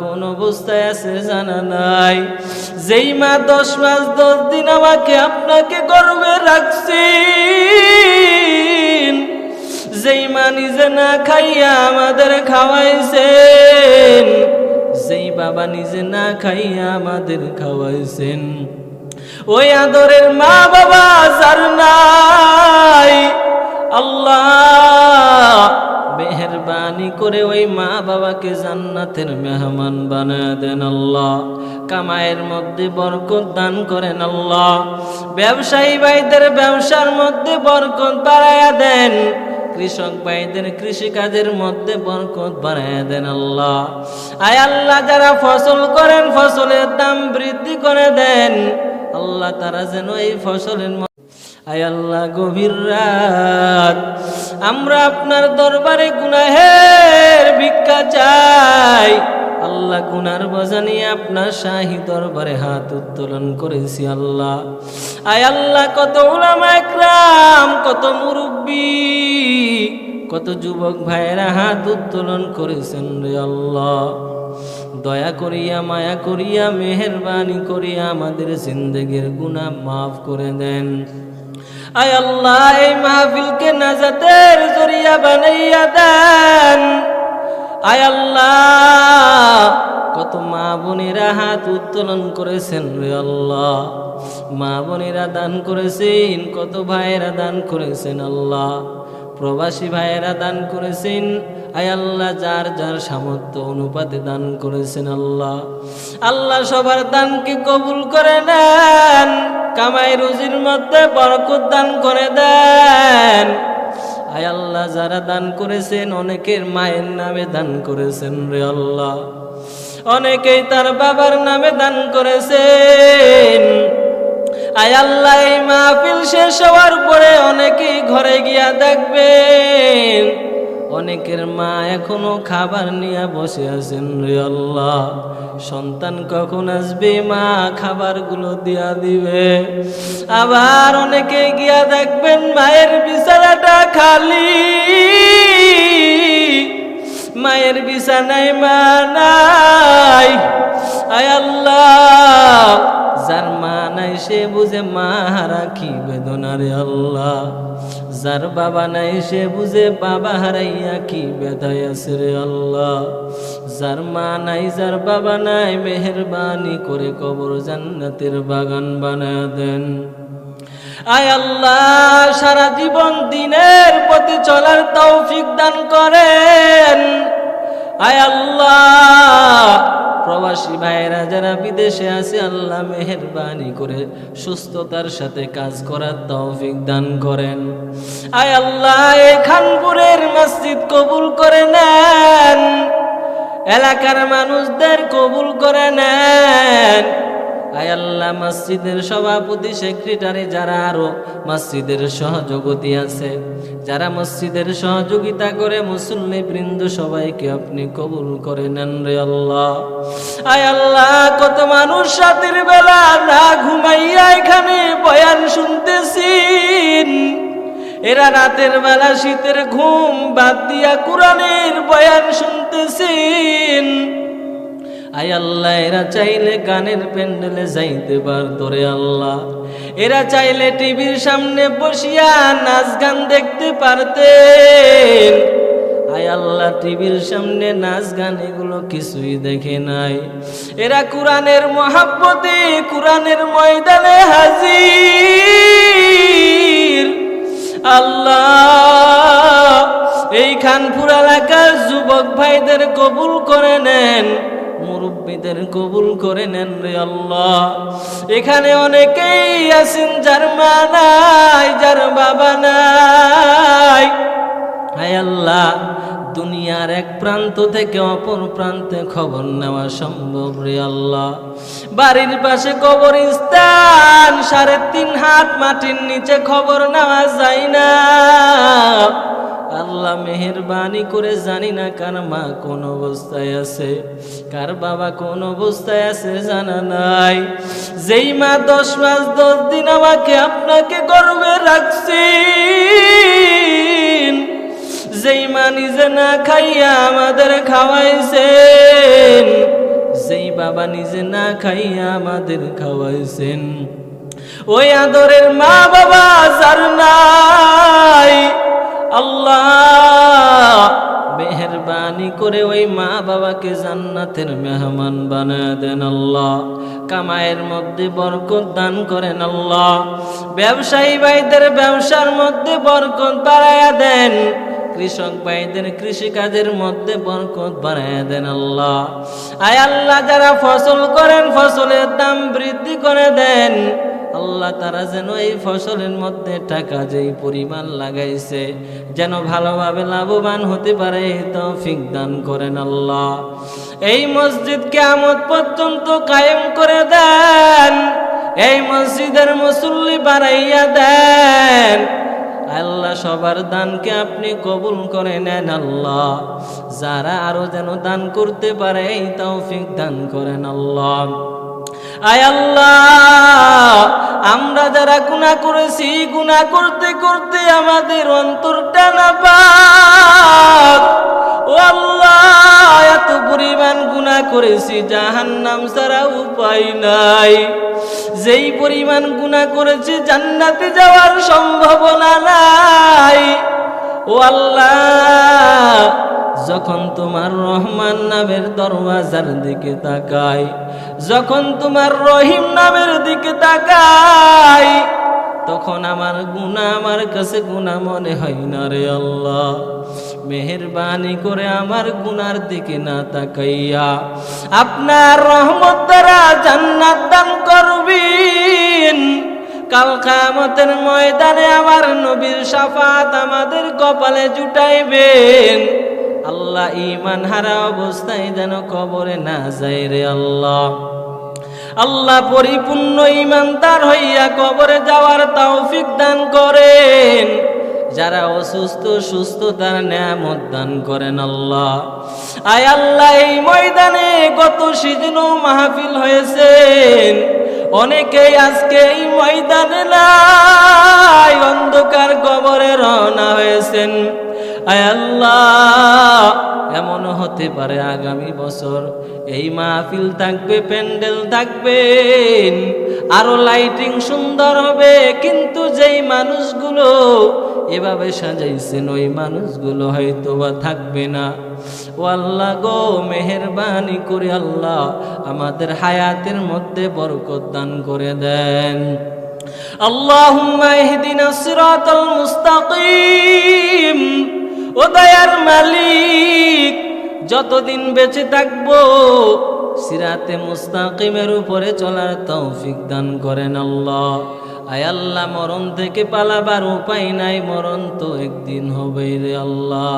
কোন অবস্থায় আছে জানা নাই। যেই মা 10 মাস 10 দিন আমাকে আপনাকে গর্ভে রাখছেন, যেই মা নিজে না খাইয়া আমাদের খাওয়াইছেন, যেই বাবা নিজে না খাইয়া আমাদের খাওয়াইছেন, ওই আদরের মা বাবা যার নাই, আল্লাহ মেহেরবানি করে ওই মা বাবাকে জান্নাতের মেহমান বানায় দেন আল্লাহ। কামাইয়ের মধ্যে বরকত দান করেন আল্লাহ। ব্যবসায়ী ভাইদের ব্যবসার মধ্যে বরকত বাড়ায়া দেন। কৃষক ভাইদের কৃষিকাজের মধ্যে বরকত বাড়ায়া দেন আল্লাহ। আয় আল্লাহ, যারা ফসল করেন ফসলের দাম বৃদ্ধি করে দেন আল্লাহ, তারা যেন এই ফসলের আয় আল্লাহ, গভীর রাত আমরা আপনার দরবারে গুনাহের ভিক্ষা চাই আল্লাহ। গুনার বোঝা নিয়ে আপনার শাহী দরবারে হাত উত্তোলন করেছি আল্লাহ। আয় আল্লাহ, কত উলামা একরাম, কত মুরব্বী, কত যুবক ভাইয়েরা হাত উত্তোলন করেছেন রে আল্লাহ। দয়া করিয়া মায়া করিয়া মেহেরবানি করিয়া আমাদের জিন্দেগির গুনাহ মাফ করে দেন। আয় আল্লাহ, এই মাহফিলকে নাজাতের জরিয়া বানাইয়া দেন। আয় আল্লাহ, কত মা বোনেরা হাত উত্তোলন করেছেন রে আল্লাহ। মা বোনেরা দান করেছেন, কত ভাইয়েরা দান করেছেন আল্লাহ। প্রবাসী ভাইয়েরা দান করেছেন। আয় আল্লাহ, যার যার সামর্থ্য অনুপাতে দান করেছেন আল্লাহ। আল্লাহ, সবার দানকে কবুল করে নেন। কামাই রুজির মধ্যে বরকত দান করে দেন। আয় আল্লাহ, যারা দান করেছেন অনেকের মায়ের নামে দান করেছেন রে আল্লাহ, অনেকেই তার বাবার নামে দান করেছেন। আয় আল্লাহ, এই মাহফিল শেষ হওয়ার পরে অনেকেই ঘরে গিয়া দেখবেন অনেকের মা এখনো খাবার নিয়ে বসে আছেন রে আল্লাহ। সন্তান কখন আসবে মা খাবারগুলো দিয়া দিবে। আবার অনেকে গিয়া দেখবেন মায়ের বিছানাটা খালি, মায়ের বিছানায় মা নাই। আয় আল্লাহ, যার মা নাই সে বুঝে মা হারা কি বেদনা রে আল্লাহ। যার বাবা নাই সে বুঝে বাবা হারাইয়া কি বেদায় আছে রে আল্লাহ। যার মা নাই যার বাবা নাই মেহেরবানি করে কবর জান্নাতের বাগান বানায় দেন। আয় আল্লাহ, সারা জীবন দিনের প্রতি চলার তৌফিক দান করেন। আয় আল্লাহ, প্রবাসী ভাইয়েরা যারা বিদেশে আছে আল্লাহ মেহেরবানি করে সুস্থতার সাথে কাজ করার তৌফিক দান করেন। আয় আল্লাহ, এই খানপুরের মসজিদ কবুল করে নেন, এলাকার মানুষদের কবুল করে নেন। আয় আল্লাহ, মসজিদের সভাপতি সেক্রেটারি যারা আরো মসজিদের সহযোগী আছে, যারা মসজিদের সহযোগিতা করে মুসল্লি বৃন্দ সবাইকে আপনি কবুল করে নেন রে আল্লাহ। আয় আল্লাহ, কত মানুষ রাতের বেলা না ঘুমাইয়া এখানে বয়ান শুনতেছেন, এরা রাতের বেলা শীতের ঘুম বাদ দিয়া কোরআনের বয়ান শুনতেছেন। আয় আল্লাহ, এরা চাইলে গানের প্যান্ডেলে যাইতে পারতো রে আল্লাহ। এরা চাইলে টিভির সামনে বসিয়া নাচ গান দেখতে পারতেন। আয় আল্লাহ, টিভির সামনে নাচ গান এগুলো কিছুই দেখে নাই। এরা কোরআনের মহাব্বতে কোরআনের ময়দানে হাজির। আল্লাহ, এই খানপুর এলাকার যুবক ভাইদের কবুল করে নেন, মুরব্বীদের কবুল করে নেন রে আল্লাহ। এখানে অনেকেই আছেন যার মা নাই, যার বাবা নাই। হায় আল্লাহ, দুনিয়ার এক প্রান্ত থেকে অপর প্রান্তে খবর নেওয়া সম্ভব রে আল্লাহ। বাড়ির পাশে কবরস্থান, 3.5 হাত মাটির নিচে খবর নেওয়া যায় না। আল্লাহ মেহেরবানি করে জানি না কার মা কোন অবস্থায় আছে, কার বাবা কোন অবস্থায় আছে জানা নাই। যেই মা 10 মাস 10 দিন আমাকে আপনাকে গর্ভে রাখছেন, যেই মা নিজে না খাইয়া আমাদের খাওয়াইছেন, বাবা নিজে না খাইয়া আমাদের খাওয়াইছেন। ওই আদরের মা বাবা যার নাই, আল্লাহ মেহেরবানি করে ওই মা বাবাকে জান্নাতের মেহমান বানায় দেন আল্লাহ। কামাইয়ের মধ্যে বরকত দান করেন আল্লাহ। ব্যবসায়ী ভাইদের ব্যবসার মধ্যে বরকত বাড়ায়া দেন। কৃষক ভাইদের কৃষিকাজের মধ্যে বরকত বাড়ায়া দেন আল্লাহ। আয় আল্লাহ যারা ফসল করেন ফসলের দাম বৃদ্ধি করে দেন আল্লাহ। তারা যেন এই ফসলের মধ্যে টাকা যেই পরিমাণ লাগাইছে যেন ভালোভাবে লাভবান হতে পারে তৌফিক দান করেন আল্লাহ। এই মসজিদ কিয়ামত পর্যন্ত কায়েম করে দেন। এই মসজিদের মুসল্লি বাড়াইয়া দেন আল্লাহ। সবার দানকে আপনি কবুল করে নেন আল্লাহ। যারা আরো যেন দান করতে পারে এই তৌফিক দান করেন আল্লাহ। আয় আল্লাহ আমরা যারা গুনাহ করেছি গুনাহ করতে করতে আমাদের অন্তরটা নাপাক। ও আল্লাহ এত পরিমাণ গুনাহ করেছি জাহান্নাম ছাড়া উপায় নাই। যেই পরিমাণ গুনাহ করেছি জান্নাতে যাওয়ার সম্ভাবনা নাই। ও আল্লাহ যখন তোমার রহমান নামের দরওয়াজার দিকে তাকাই, যখন তোমার রহিম নামের দিকে তাকাই তখন আমার গুনাহ আমার কাছে গুনাহ মনে হয় না রে আল্লাহ। মেহেরবানি করে আমার গুনার দিকে না তাকাইয়া আপনার রহমত দ্বারা জান্নাত দান করবেন। কাল কিয়ামতের ময়দানে আমার নবীর শাফাত আমাদের কপালে জুটাইবেন আল্লাহ। ঈমান হারা অবস্থায় যেন কবরে না যায় রে আল্লাহ। আল্লাহ পরিপূর্ণ ঈমানদার হইয়া কবরে যাওয়ার তৌফিক দান করেন। যারা অসুস্থ সুস্থতার নিয়ামত দান করেন আল্লাহ। আয় আল্লাহ এই ময়দানে গত সিজনও মাহফিল হয়েছেন, অনেকেই আজকে এই ময়দানে নাই, অন্ধকার কবরে রওনা হয়েছেন। আয় আল্লাহ এমন হতে পারে আগামী বছর এই মাহফিল থাকবে, প্যান্ডেল থাকবেন, আরো লাইটিং সুন্দর হবে, কিন্তু যেই মানুষগুলো এভাবে সাজাইছেন ওই মানুষগুলো হয়তো বা থাকবে না। ও আল্লাহ গো মেহেরবানি করে আল্লাহ আমাদের হায়াতের মধ্যে বরকত দান করে দেন। আল্লাহুম্মা ইহদিনাস সিরাতাল মুস্তাকিম। ও দয়ার মালিক যতদিন বেঁচে থাকবো সিরাতে মুস্তাকিমের উপরে চলার তৌফিক দান করেন আল্লাহ। আয় আল্লাহ মরণ থেকে পালাবার উপায় নাই, মরণ তো একদিন হবেই রে আল্লাহ।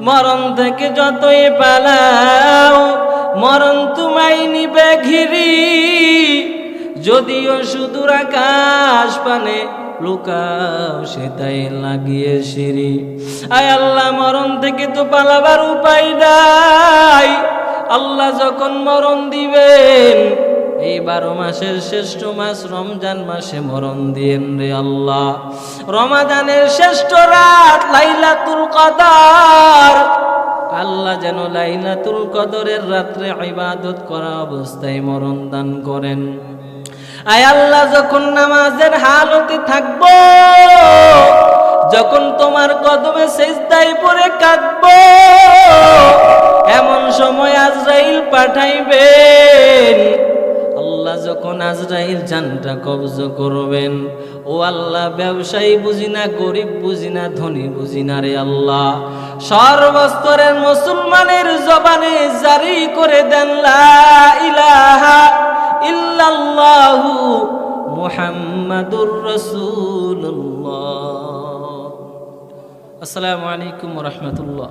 মরণ থেকে যতই পালাও মরণ তোমায় নিবে ঘিরি, যদিও সুদূর আকাশ পানে লুকাও সেটাই লাগিয়ে সিঁড়ি। আয় আল্লাহ মরণ থেকে তো পালাবার উপায় নাই। আল্লাহ যখন মরণ দিবেন এই 12 মাসের শ্রেষ্ঠ মাস রমজান মাসে মরণ দিয়েন রে আল্লাহ। রমাদানের শ্রেষ্ঠ রাত লাইলাতুল কদর, আল্লাহ যেন লাইলাতুল কদরের রাত্রে ইবাদত করা অবস্থায় মরণ দান করেন। আয় আল্লাহ যখন নামাজের হালতে থাকবো, যখন তোমার কদমে সিজদায় পড়ে কাঁদবো, এমন সময় আজরাইল পাঠাইবেন। আল্লাহ যখন আজরাইল জানটা কবজ করবেন, ও আল্লাহ ব্যবসায়ী বুঝি না, গরিব বুঝি না, ধনী বুঝি না রে আল্লাহ, সর্বস্তরের মুসলমানের জবানে জারি করে দেন লা ইলাহা ইল্লাল্লাহু মুহাম্মাদুর রাসূলুল্লাহ। আসসালামু আলাইকুম ওয়া রাহমাতুল্লাহ।